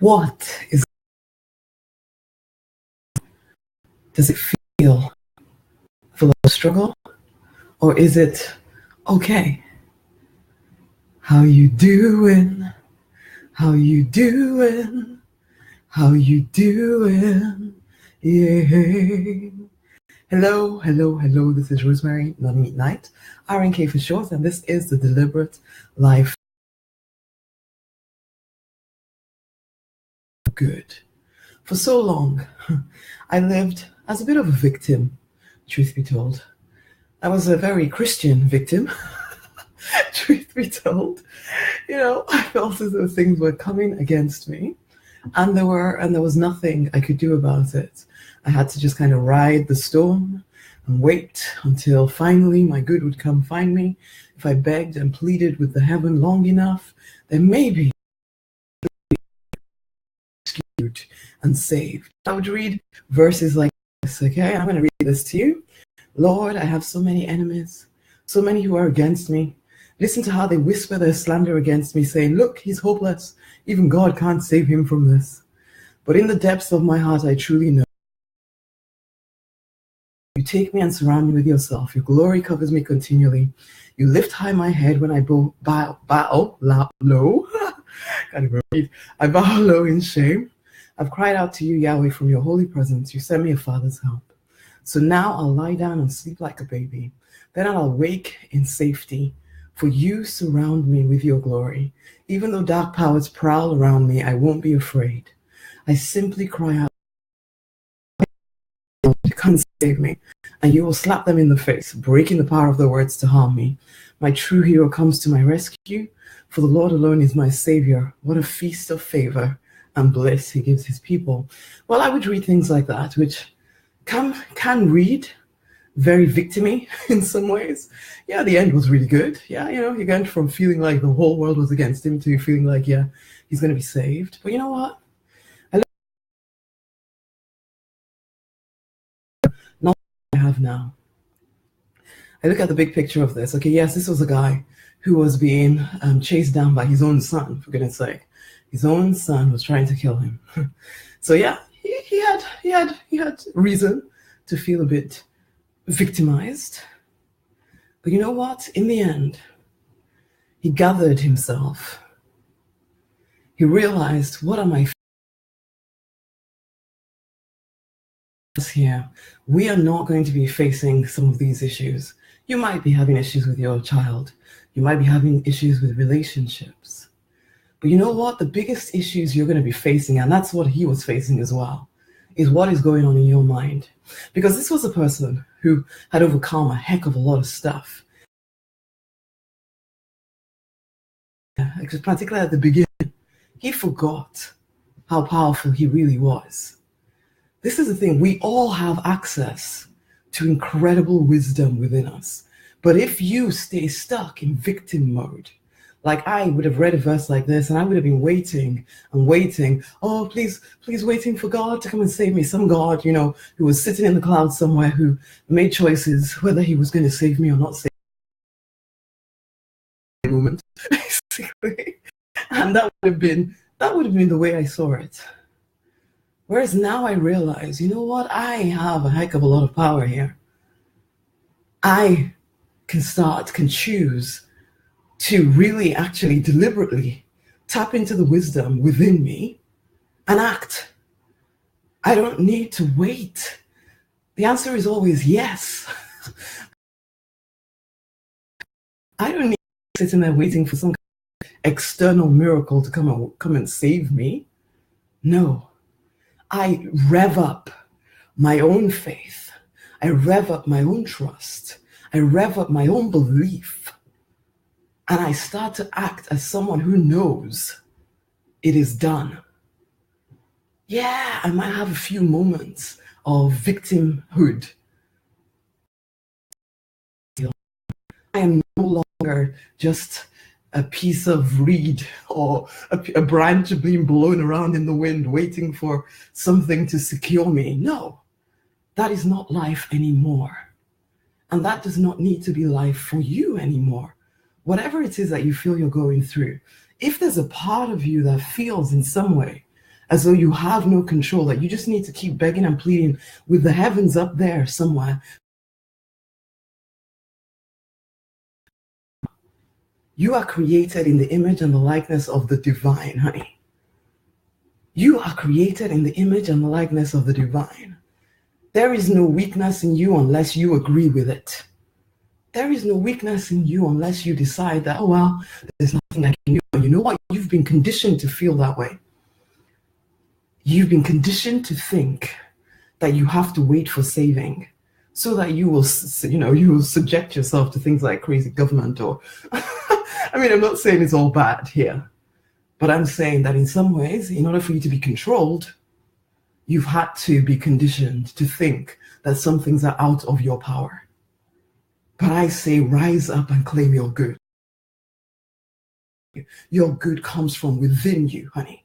What is, does it feel full of struggle? Or is it okay? How you doing? How you doing? How you doing? Yeah. Hello, hello, hello. This is Rosemary, not Meet Night, RNK for short, and this is the Deliberate Life Good. For so long, I lived as a bit of a victim, truth be told. I was a very Christian victim, truth be told. I felt as though things were coming against me, and there was nothing I could do about it. I had to just kind of ride the storm and wait until finally my good would come find me. If I begged and pleaded with the heaven long enough, then maybe rescued and saved. I would read verses like this, okay? I'm going to read this to you. Lord, I have so many enemies, so many who are against me. Listen to how they whisper their slander against me, saying, look, he's hopeless. Even God can't save him from this. But in the depths of my heart, I truly know. You take me and surround me with yourself. Your glory covers me continually. You lift high my head when I bow low. Can't even read. I bow low in shame. I've cried out to you, Yahweh, from your holy presence. You sent me a father's help. So now I'll lie down and sleep like a baby. Then I'll wake in safety, for you surround me with your glory. Even though dark powers prowl around me, I won't be afraid. I simply cry out, come save me, and you will slap them in the face, breaking the power of their words to harm me. My true hero comes to my rescue, for the Lord alone is my savior. What a feast of favor and bliss he gives his people. Well, I would read things like that, which can read very victimy in some ways. Yeah, the end was really good. Yeah, he went from feeling like the whole world was against him to feeling like, yeah, he's going to be saved. But you know what? Not what I have now. I look at the big picture of this. Okay, yes, this was a guy who was being chased down by his own son, for goodness sake. His own son was trying to kill him. So yeah, he had reason to feel a bit victimized. But you know what? In the end, he gathered himself. He realized, what am I here? We are not going to be facing some of these issues. You might be having issues with your child. You might be having issues with relationships. But you know what? The biggest issues you're going to be facing, and that's what he was facing as well, is what is going on in your mind. Because this was a person who had overcome a heck of a lot of stuff. Particularly at the beginning, he forgot how powerful he really was. This is the thing, we all have access to incredible wisdom within us. But if you stay stuck in victim mode, like I would have read a verse like this and I would have been waiting and waiting. Oh, please waiting for God to come and save me. Some God, who was sitting in the clouds somewhere, who made choices whether he was going to save me or not save me. Moment, basically. And that would have been the way I saw it. Whereas now I realize, you know what? I have a heck of a lot of power here. I can choose to really actually deliberately tap into the wisdom within me and act. I don't need to wait. The answer is always yes. I don't need to sit in there waiting for some external miracle to come and save me. No. I rev up my own faith. I rev up my own trust. I rev up my own belief. And I start to act as someone who knows it is done. Yeah, I might have a few moments of victimhood. I am no longer just a piece of reed or a branch being blown around in the wind waiting for something to secure me. No, that is not life anymore. And that does not need to be life for you anymore. Whatever it is that you feel you're going through, if there's a part of you that feels in some way as though you have no control, that you just need to keep begging and pleading with the heavens up there somewhere. You are created in the image and the likeness of the divine, honey. You are created in the image and the likeness of the divine. There is no weakness in you unless you agree with it. There is no weakness in you unless you decide that, oh, well, there's nothing I can do. You know what? You've been conditioned to feel that way. You've been conditioned to think that you have to wait for saving so that you will, you will subject yourself to things like crazy government or, I mean, I'm not saying it's all bad here, but I'm saying that in some ways, in order for you to be controlled, you've had to be conditioned to think that some things are out of your power. But I say, rise up and claim your good. Your good comes from within you, honey.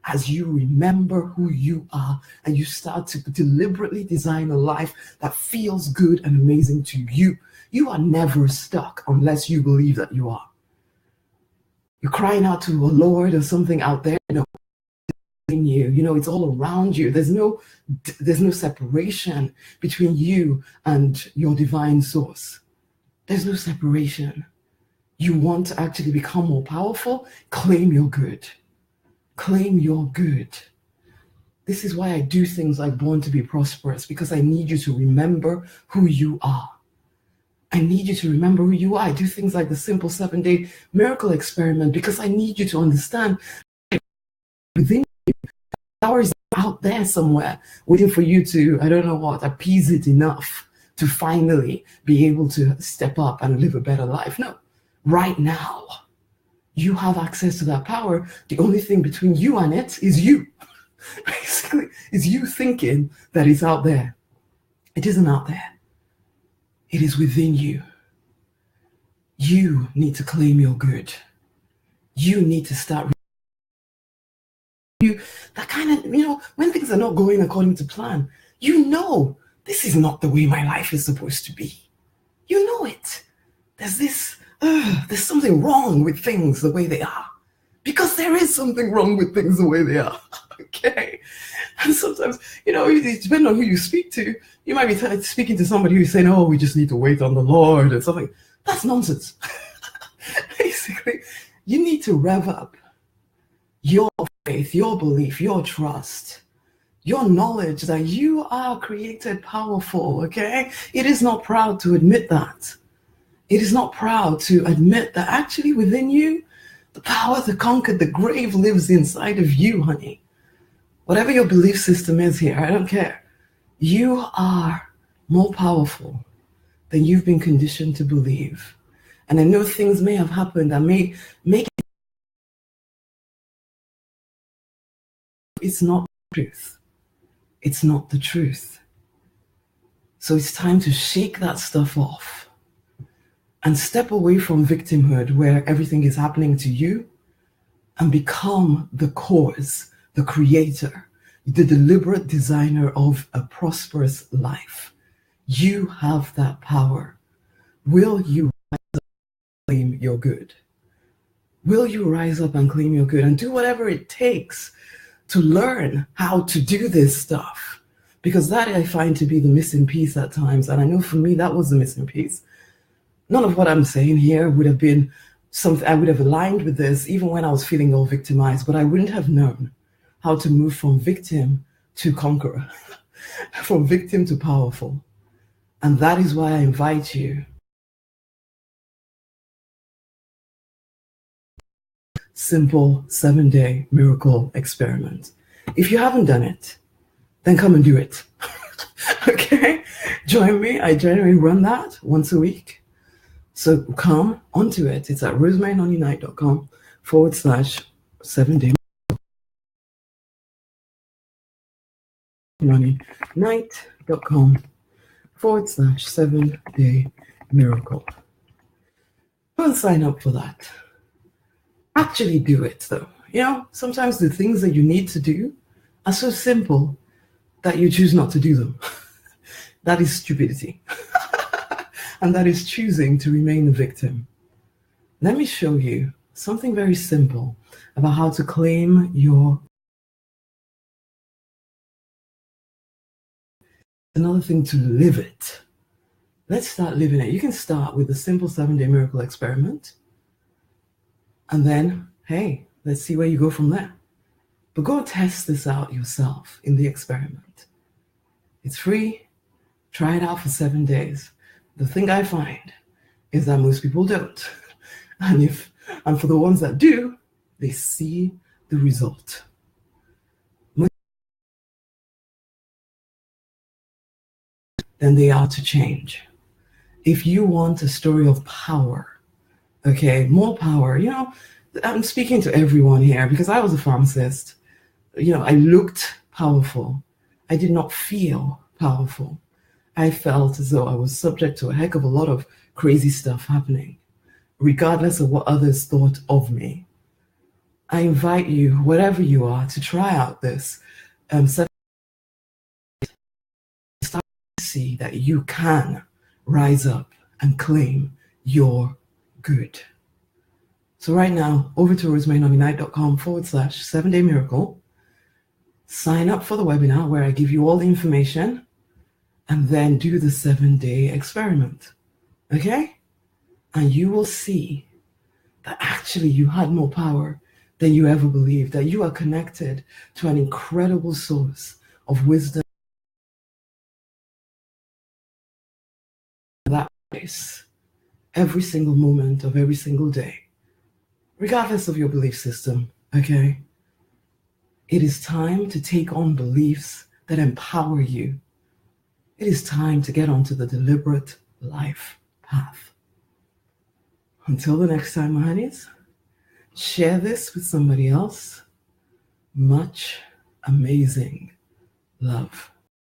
As you remember who you are and you start to deliberately design a life that feels good and amazing to you, you are never stuck unless you believe that you are. You're crying out to a Lord or something out there, in you, it's all around you. There's no separation between you and your divine source. There's no separation. You want to actually become more powerful? Claim your good. Claim your good. This is why I do things like Born to be Prosperous, because I need you to remember who you are. I need you to remember who you are. I do things like the simple 7-day miracle experiment because I need you to understand within you, power is out there somewhere waiting for you to, appease it enough to finally be able to step up and live a better life. No, right now, you have access to that power. The only thing between you and it is you. Basically, is you thinking that it's out there. It isn't out there. It is within you. You need to claim your good. You need to start. That kind of, when things are not going according to plan, this is not the way my life is supposed to be. You know it. There's something wrong with things the way they are. Because there is something wrong with things the way they are. Okay? And sometimes, it depends on who you speak to. You might be speaking to somebody who's saying, oh, we just need to wait on the Lord and something. That's nonsense. Basically, you need to rev up your faith, your belief, your trust, your knowledge that you are created powerful, okay? It is not proud to admit that. It is not proud to admit that actually within you, the power to conquer the grave lives inside of you, honey. Whatever your belief system is here, I don't care. You are more powerful than you've been conditioned to believe. And I know things may have happened that may make it. It's not the truth. It's not the truth. So it's time to shake that stuff off and step away from victimhood where everything is happening to you and become the cause, the creator, the deliberate designer of a prosperous life. You have that power. Will you rise up and claim your good? Will you rise up and claim your good and do whatever it takes to learn how to do this stuff? Because that I find to be the missing piece at times. And I know for me, that was the missing piece. None of what I'm saying here would have been something I would have aligned with this even when I was feeling all victimized, but I wouldn't have known how to move from victim to conqueror, from victim to powerful. And that is why I invite you. Simple 7-day miracle experiment. If you haven't done it, then come and do it. Okay? Join me. I generally run that once a week. So come onto it. It's at rosemarynonny.com/7-day rosemarynonny.com/7-day miracle. Don't sign up for that. Actually do it though. Sometimes the things that you need to do are so simple that you choose not to do them. That is stupidity. And that is choosing to remain a victim. Let me show you something very simple about how to claim your Another thing to live it. Let's start living it. You can start with the simple 7-day miracle experiment. And then, hey, let's see where you go from there. But go test this out yourself in the experiment. It's free. Try it out for 7 days. The thing I find is that most people don't. And for the ones that do, they see the result. Then they are to change. If you want a story of power, okay, more power, I'm speaking to everyone here because I was a pharmacist. I looked powerful. I did not feel powerful. I felt as though I was subject to a heck of a lot of crazy stuff happening, regardless of what others thought of me. I invite you, whatever you are, to try out this. Start to see that you can rise up and claim your good. So right now, over to rosemarynominite.com/7-day miracle. Sign up for the webinar where I give you all the information and then do the 7-day experiment. Okay? And you will see that actually you had more power than you ever believed, that you are connected to an incredible source of wisdom. That place, every single moment of every single day, regardless of your belief system, okay? It is time to take on beliefs that empower you. It is time to get onto the deliberate life path. Until the next time, my honeys, share this with somebody else. Much amazing love.